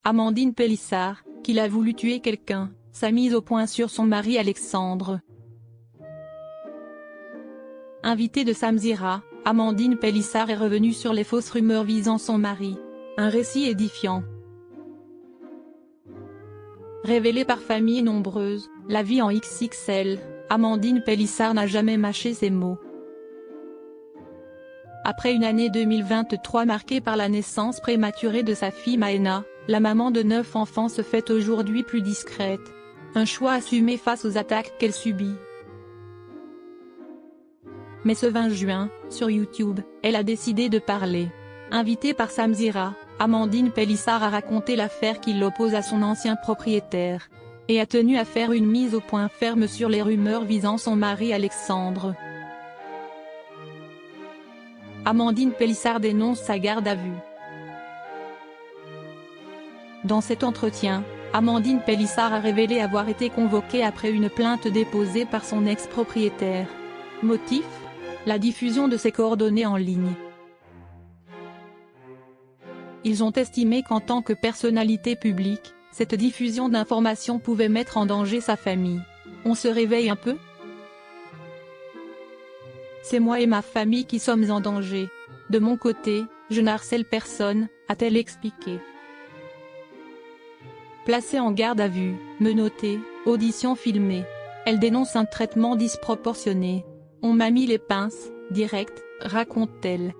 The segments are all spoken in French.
Amandine Pélissard, qu'il a voulu tuer quelqu'un, sa mise au point sur son mari Alexandre. Invitée de Samzira, Amandine Pélissard est revenue sur les fausses rumeurs visant son mari. Un récit édifiant. Révélée par famille nombreuse, la vie en XXL, Amandine Pélissard n'a jamais mâché ses mots. Après une année 2023 marquée par la naissance prématurée de sa fille Maëna, la maman de 9 enfants se fait aujourd'hui plus discrète. Un choix assumé face aux attaques qu'elle subit. Mais ce 20 juin, sur YouTube, elle a décidé de parler. Invitée par Samzira, Amandine Pélissard a raconté l'affaire qui l'oppose à son ancien propriétaire. Et a tenu à faire une mise au point ferme sur les rumeurs visant son mari Alexandre. Amandine Pélissard dénonce sa garde à vue. Dans cet entretien, Amandine Pélissard a révélé avoir été convoquée après une plainte déposée par son ex-propriétaire. Motif ? La diffusion de ses coordonnées en ligne. Ils ont estimé qu'en tant que personnalité publique, cette diffusion d'informations pouvait mettre en danger sa famille. On se réveille un peu ? C'est moi et ma famille qui sommes en danger. De mon côté, je n'harcèle personne, a-t-elle expliqué. Placée en garde à vue, menottée, audition filmée. Elle dénonce un traitement disproportionné. On m'a mis les pinces, direct, raconte-t-elle.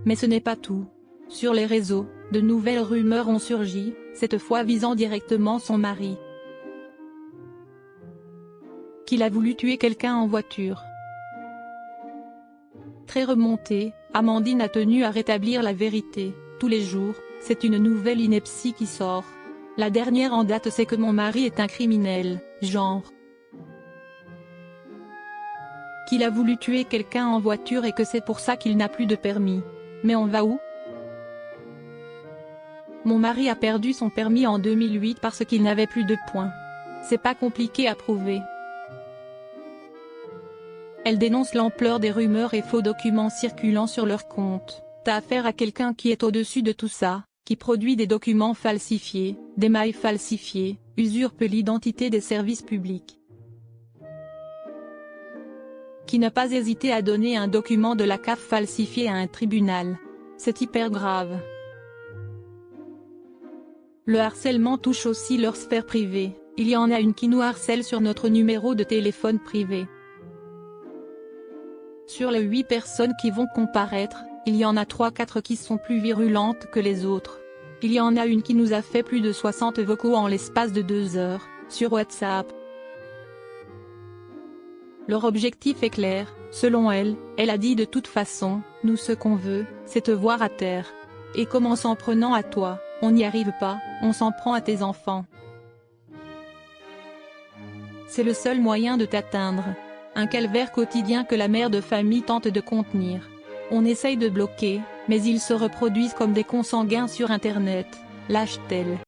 Mais ce n'est pas tout. Sur les réseaux, de nouvelles rumeurs ont surgi, cette fois visant directement son mari. Qu'il a voulu tuer quelqu'un en voiture. Très remontée, Amandine a tenu à rétablir la vérité. Tous les jours, c'est une nouvelle ineptie qui sort. La dernière en date, c'est que mon mari est un criminel, genre. Qu'il a voulu tuer quelqu'un en voiture et que c'est pour ça qu'il n'a plus de permis. Mais on va où? Mon mari a perdu son permis en 2008 parce qu'il n'avait plus de points. C'est pas compliqué à prouver. Elle dénonce l'ampleur des rumeurs et faux documents circulant sur leur compte. T'as affaire à quelqu'un qui est au-dessus de tout ça, qui produit des documents falsifiés, des mails falsifiés, usurpe l'identité des services publics. Qui n'a pas hésité à donner un document de la CAF falsifié à un tribunal. C'est hyper grave. Le harcèlement touche aussi leur sphère privée, il y en a une qui nous harcèle sur notre numéro de téléphone privé. Sur les 8 personnes qui vont comparaître, il y en a 3-4 qui sont plus virulentes que les autres. Il y en a une qui nous a fait plus de 60 vocaux en l'espace de 2 heures, sur WhatsApp. Leur objectif est clair, selon elle a dit de toute façon, nous ce qu'on veut, c'est te voir à terre. Et comme en s'en prenant à toi, on n'y arrive pas, on s'en prend à tes enfants. C'est le seul moyen de t'atteindre. Un calvaire quotidien que la mère de famille tente de contenir. On essaye de bloquer, mais ils se reproduisent comme des consanguins sur Internet, lâche-t-elle.